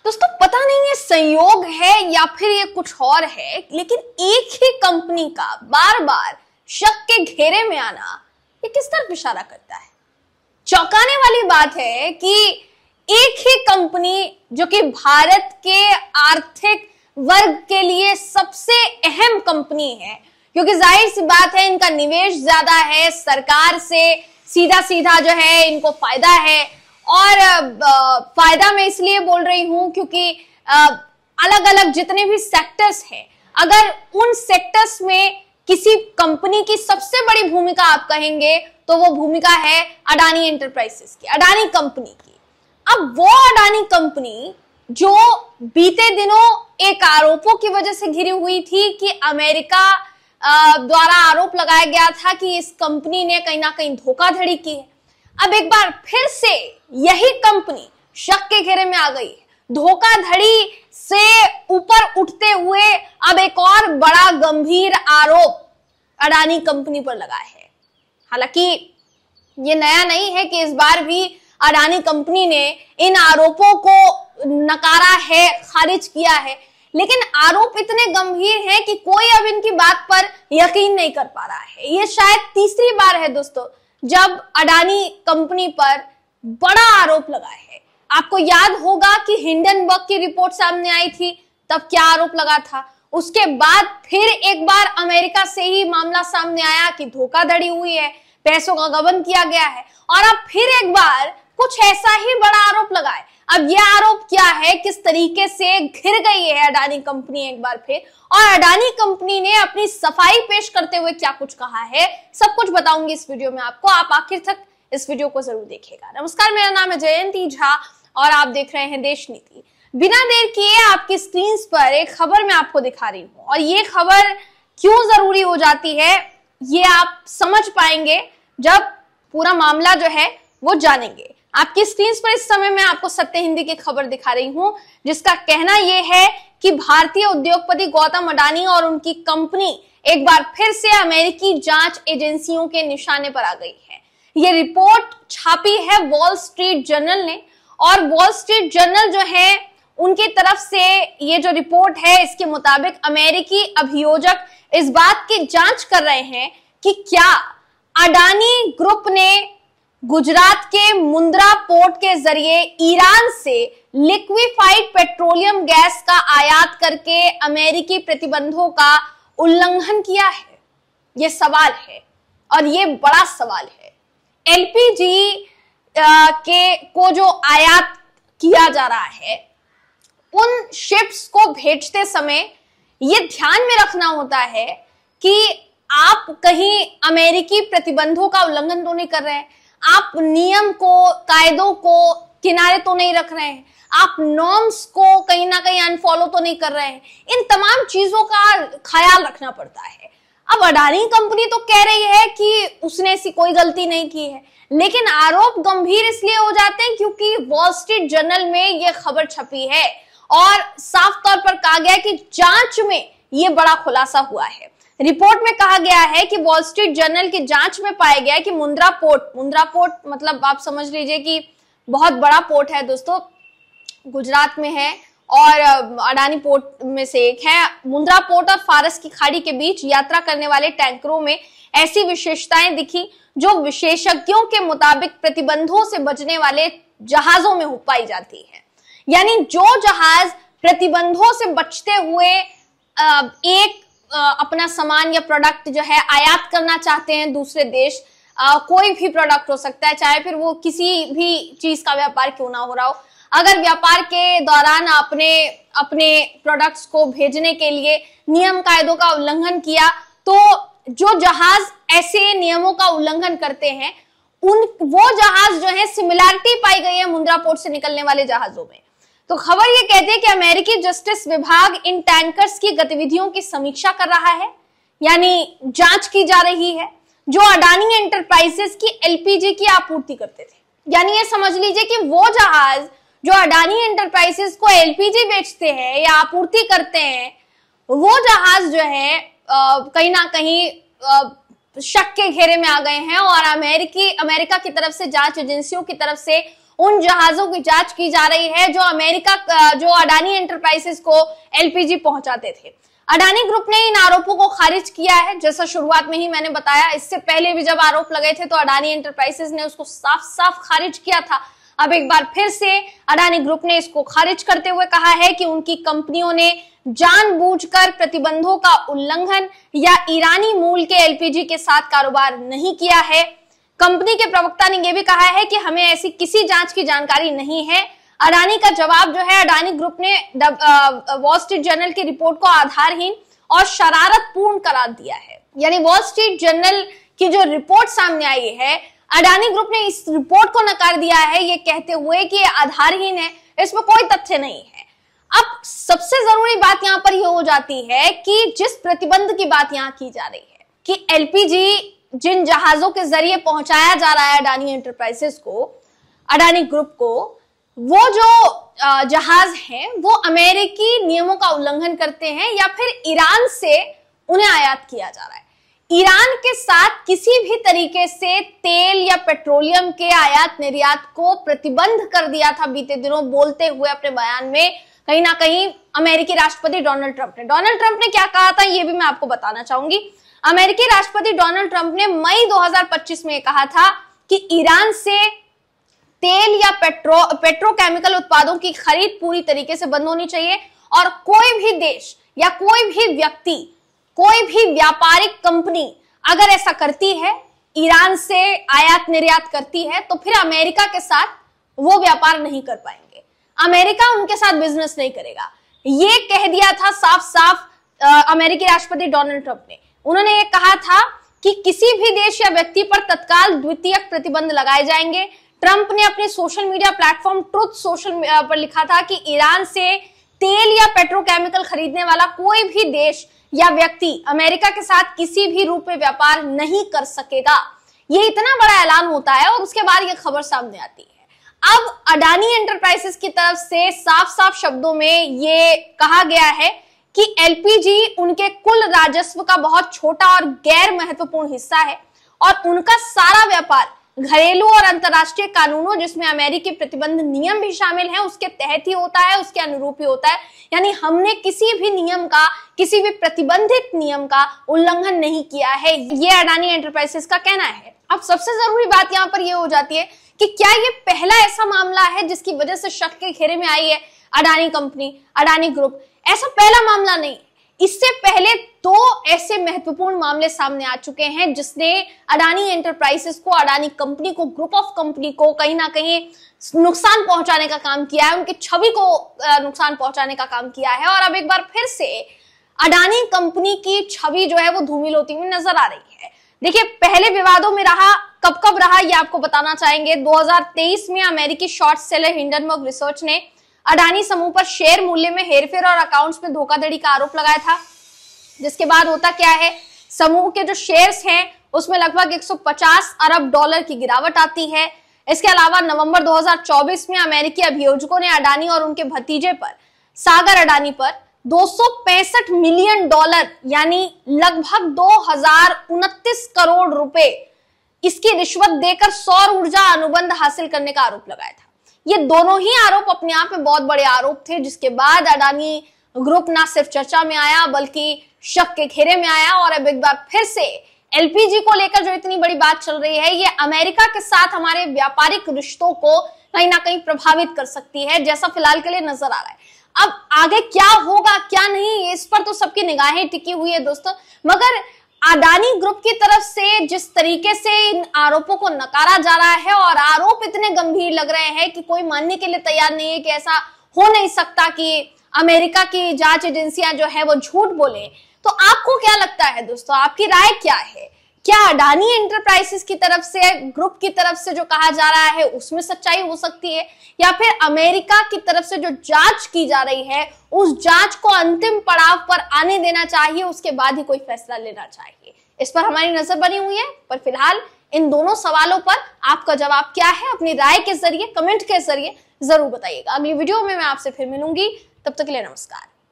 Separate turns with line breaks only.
दोस्तों पता नहीं ये संयोग है या फिर ये कुछ और है, लेकिन एक ही कंपनी का बार बार शक के घेरे में आना ये किस तरफ इशारा करता है। चौंकाने वाली बात है कि एक ही कंपनी जो कि भारत के आर्थिक वर्ग के लिए सबसे अहम कंपनी है, क्योंकि जाहिर सी बात है इनका निवेश ज्यादा है, सरकार से सीधा सीधा जो है इनको फायदा है। और फायदा मैं इसलिए बोल रही हूं क्योंकि अलग अलग जितने भी सेक्टर्स हैं, अगर उन सेक्टर्स में किसी कंपनी की सबसे बड़ी भूमिका आप कहेंगे तो वो भूमिका है अडानी एंटरप्राइजेस की, अडानी कंपनी की। अब वो अडानी कंपनी जो बीते दिनों एक आरोपों की वजह से घिरी हुई थी कि अमेरिका द्वारा आरोप लगाया गया था कि इस कंपनी ने कहीं ना कहीं धोखाधड़ी की है, अब एक बार फिर से यही कंपनी शक के घेरे में आ गई है। धोखाधड़ी से ऊपर उठते हुए अब एक और बड़ा गंभीर आरोप अडानी कंपनी पर लगा है। हालांकि ये नया नहीं है कि इस बार भी अडानी कंपनी ने इन आरोपों को नकारा है, खारिज किया है, लेकिन आरोप इतने गंभीर हैं कि कोई अब इनकी बात पर यकीन नहीं कर पा रहा है। ये शायद तीसरी बार है दोस्तों जब अडानी कंपनी पर बड़ा आरोप लगा है। आपको याद होगा कि हिंडनबर्ग की रिपोर्ट सामने आई थी, तब क्या आरोप लगा था। उसके बाद फिर एक बार अमेरिका से ही मामला सामने आया कि धोखाधड़ी हुई है, पैसों का गबन किया गया है, और अब फिर एक बार कुछ ऐसा ही बड़ा आरोप लगा है। अब यह आरोप क्या है, किस तरीके से घिर गई है अडानी कंपनी एक बार फिर, और अडानी कंपनी ने अपनी सफाई पेश करते हुए क्या कुछ कहा है, सब कुछ बताऊंगी इस वीडियो में आपको। आप आखिर तक इस वीडियो को जरूर देखिएगा। नमस्कार, मेरा नाम है जयंती झा और आप देख रहे हैं देश नीति। बिना देर किए आपकी स्क्रीन पर एक खबर मैं आपको दिखा रही हूं, और ये खबर क्यों जरूरी हो जाती है ये आप समझ पाएंगे जब पूरा मामला जो है वो जानेंगे। आपकी स्क्रीन पर इस समय मैं आपको सत्य हिंदी की खबर दिखा रही हूं, जिसका कहना यह है कि भारतीय उद्योगपति गौतम अडानी और उनकी कंपनी एक बार फिर से अमेरिकी जांच एजेंसियों के निशाने पर आ गई है। ये रिपोर्ट छापी है वॉल स्ट्रीट जर्नल ने, और वॉल स्ट्रीट जर्नल जो है उनकी तरफ से ये जो रिपोर्ट है, इसके मुताबिक अमेरिकी अभियोजक इस बात की जांच कर रहे हैं कि क्या अडानी ग्रुप ने गुजरात के मुंद्रा पोर्ट के जरिए ईरान से लिक्विफाइड पेट्रोलियम गैस का आयात करके अमेरिकी प्रतिबंधों का उल्लंघन किया है। यह सवाल है, और ये बड़ा सवाल है। एलपीजी को जो आयात किया जा रहा है, उन शिप्स को भेजते समय यह ध्यान में रखना होता है कि आप कहीं अमेरिकी प्रतिबंधों का उल्लंघन तो नहीं कर रहे हैं, आप नियम को, कायदों को किनारे तो नहीं रख रहे हैं, आप नॉर्म्स को कहीं ना कहीं अनफॉलो तो नहीं कर रहे हैं। इन तमाम चीजों का ख्याल रखना पड़ता है। अब अडानी कंपनी तो कह रही है कि उसने ऐसी कोई गलती नहीं की है, लेकिन आरोप गंभीर इसलिए हो जाते हैं क्योंकि वॉल स्ट्रीट जर्नल में यह खबर छपी है और साफ तौर पर कहा गया है कि जांच में यह बड़ा खुलासा हुआ है। रिपोर्ट में कहा गया है कि वॉल स्ट्रीट जर्नल की जांच में पाया गया है कि मुंद्रा पोर्ट मतलब आप समझ लीजिए कि बहुत बड़ा पोर्ट है दोस्तों, गुजरात में है और अडानी पोर्ट में से एक है। मुंद्रा पोर्ट और फारस की खाड़ी के बीच यात्रा करने वाले टैंकरों में ऐसी विशेषताएं दिखी जो विशेषज्ञों के मुताबिक प्रतिबंधों से बचने वाले जहाजों में पाई जाती है। यानी जो जहाज प्रतिबंधों से बचते हुए एक अपना सामान या प्रोडक्ट जो है आयात करना चाहते हैं दूसरे देश, कोई भी प्रोडक्ट हो सकता है, चाहे फिर वो किसी भी चीज का व्यापार क्यों ना हो रहा हो, अगर व्यापार के दौरान अपने प्रोडक्ट्स को भेजने के लिए नियम कायदों का उल्लंघन किया, तो जो जहाज ऐसे नियमों का उल्लंघन करते हैं वो जहाज जो है सिमिलैरिटी पाई गई है मुंद्रा पोर्ट से निकलने वाले जहाजों में। तो खबर ये कहती है कि अमेरिकी जस्टिस विभाग इन टैंकर्स की गतिविधियों की समीक्षा कर रहा है, यानी जांच की जा रही है, जो अडानी एंटरप्राइजेस की एलपीजी की आपूर्ति करते थे। यानी ये समझ लीजिए कि वो जहाज जो अडानी एंटरप्राइजेस को एलपीजी बेचते हैं या आपूर्ति करते हैं, वो जहाज जो है कहीं ना कहीं शक के घेरे में आ गए हैं, और अमेरिका की तरफ से, जांच एजेंसियों की तरफ से उन जहाजों की जांच की जा रही है जो अडानी एंटरप्राइजेस को एलपीजी पहुंचाते थे। अडानी ग्रुप ने इन आरोपों को खारिज किया है, जैसा शुरुआत में ही मैंने बताया। इससे पहले भी जब आरोप लगे थे तो अडानी एंटरप्राइजेस ने उसको साफ साफ खारिज किया था। अब एक बार फिर से अडानी ग्रुप ने इसको खारिज करते हुए कहा है कि उनकी कंपनियों ने जानबूझकर प्रतिबंधों का उल्लंघन या ईरानी मूल के एलपीजी के साथ कारोबार नहीं किया है। कंपनी के प्रवक्ता ने यह भी कहा है कि हमें ऐसी किसी जांच की जानकारी नहीं है। अडानी का जवाब जो है, अडानी ग्रुप ने वॉल स्ट्रीट जर्नल की रिपोर्ट को आधारहीन और शरारतपूर्ण करार दिया है। यानी वॉल स्ट्रीट जर्नल की जो रिपोर्ट सामने आई है, अडानी ग्रुप ने इस रिपोर्ट को नकार दिया है, ये कहते हुए कि ये आधारहीन है, इसमें कोई तथ्य नहीं है। अब सबसे जरूरी बात यहां पर यह हो जाती है कि जिस प्रतिबंध की बात यहां की जा रही है कि एलपीजी जिन जहाजों के जरिए पहुंचाया जा रहा है अडानी एंटरप्राइजेस को, अडानी ग्रुप को, वो जो जहाज हैं वो अमेरिकी नियमों का उल्लंघन करते हैं या फिर ईरान से उन्हें आयात किया जा रहा है। ईरान के साथ किसी भी तरीके से तेल या पेट्रोलियम के आयात निर्यात को प्रतिबंध कर दिया था बीते दिनों, बोलते हुए अपने बयान में कहीं ना कहीं अमेरिकी राष्ट्रपति डोनाल्ड ट्रंप ने क्या कहा था ये भी मैं आपको बताना चाहूंगी। अमेरिकी राष्ट्रपति डोनाल्ड ट्रंप ने मई 2025 में कहा था कि ईरान से तेल या पेट्रोकेमिकल उत्पादों की खरीद पूरी तरीके से बंद होनी चाहिए और कोई भी देश या कोई भी व्यक्ति, कोई भी व्यापारिक कंपनी अगर ऐसा करती है, ईरान से आयात निर्यात करती है, तो फिर अमेरिका के साथ वो व्यापार नहीं कर पाएंगे, अमेरिका उनके साथ बिजनेस नहीं करेगा। ये कह दिया था साफ साफ अमेरिकी राष्ट्रपति डोनाल्ड ट्रंप ने। उन्होंने ये कहा था कि किसी भी देश या व्यक्ति पर तत्काल द्वितीयक प्रतिबंध लगाए जाएंगे। ट्रंप ने अपने social media platform truth social पर लिखा था कि ईरान से तेल या पेट्रोकेमिकल खरीदने वाला कोई भी देश या व्यक्ति अमेरिका के साथ किसी भी रूप में व्यापार नहीं कर सकेगा। ये इतना बड़ा ऐलान होता है और उसके बाद ये खबर सामने आती है। अब अडानी एंटरप्राइजेस की तरफ से साफ साफ शब्दों में ये कहा गया है कि एलपीजी उनके कुल राजस्व का बहुत छोटा और गैर महत्वपूर्ण हिस्सा है और उनका सारा व्यापार घरेलू और अंतर्राष्ट्रीय कानूनों, जिसमें अमेरिकी प्रतिबंध नियम भी शामिल हैं, उसके तहत ही होता है, उसके अनुरूप ही होता है। यानी हमने किसी भी नियम का, किसी भी प्रतिबंधित नियम का उल्लंघन नहीं किया है, ये अडानी एंटरप्राइजेस का कहना है। अब सबसे जरूरी बात यहाँ पर यह हो जाती है कि क्या ये पहला ऐसा मामला है जिसकी वजह से शक के घेरे में आई है अडानी कंपनी, अडानी ग्रुप? ऐसा पहला मामला नहीं, इससे पहले दो ऐसे महत्वपूर्ण मामले सामने आ चुके हैं जिसने अडानी एंटरप्राइजेस को, अडानी कंपनी को, ग्रुप ऑफ कंपनी को कहीं ना कहीं नुकसान पहुंचाने का काम किया है, उनकी छवि को नुकसान पहुंचाने का काम किया है। और अब एक बार फिर से अडानी कंपनी की छवि जो है वो धूमिल होती हुई नजर आ रही है। देखिए, पहले विवादों में रहा, कब रहा ये आपको बताना चाहेंगे। 2023 में अमेरिकी शॉर्ट सेलर हिंडनबर्ग रिसर्च ने अडानी समूह पर शेयर मूल्य में हेरफेर और अकाउंट्स में धोखाधड़ी का आरोप लगाया था, जिसके बाद होता क्या है, समूह के जो शेयर्स हैं उसमें लगभग 150 अरब डॉलर की गिरावट आती है। इसके अलावा नवंबर 2024 में अमेरिकी अभियोजकों ने अडानी और उनके भतीजे पर, सागर अडानी पर 265 मिलियन डॉलर यानी लगभग 2029 करोड़ रुपए इसकी रिश्वत देकर सौर ऊर्जा अनुबंध हासिल करने का आरोप लगाया था। ये दोनों ही आरोप अपने आप में बहुत बड़े आरोप थे, जिसके बाद अडानी ग्रुप ना सिर्फ चर्चा में आया बल्कि शक के घेरे में आया। और अब एक बार फिर से एलपीजी को लेकर जो इतनी बड़ी बात चल रही है, ये अमेरिका के साथ हमारे व्यापारिक रिश्तों को कहीं ना कहीं प्रभावित कर सकती है, जैसा फिलहाल के लिए नजर आ रहा है। अब आगे क्या होगा क्या नहीं, इस पर तो सबकी निगाहें टिकी हुई है दोस्तों। मगर अडानी ग्रुप की तरफ से जिस तरीके से इन आरोपों को नकारा जा रहा है और आरोप इतने गंभीर लग रहे हैं कि कोई मानने के लिए तैयार नहीं है कि ऐसा हो नहीं सकता कि अमेरिका की जांच एजेंसियां जो है वो झूठ बोले, तो आपको क्या लगता है दोस्तों, आपकी राय क्या है? क्या अडानी एंटरप्राइजेस की तरफ से, ग्रुप की तरफ से जो कहा जा रहा है उसमें सच्चाई हो सकती है, या फिर अमेरिका की तरफ से जो जांच की जा रही है उस जांच को अंतिम पड़ाव पर आने देना चाहिए, उसके बाद ही कोई फैसला लेना चाहिए? इस पर हमारी नजर बनी हुई है। पर फिलहाल इन दोनों सवालों पर आपका जवाब क्या है, अपनी राय के जरिए, कमेंट के जरिए जरूर बताइएगा। अगली वीडियो में मैं आपसे फिर मिलूंगी, तब तक के लिए नमस्कार।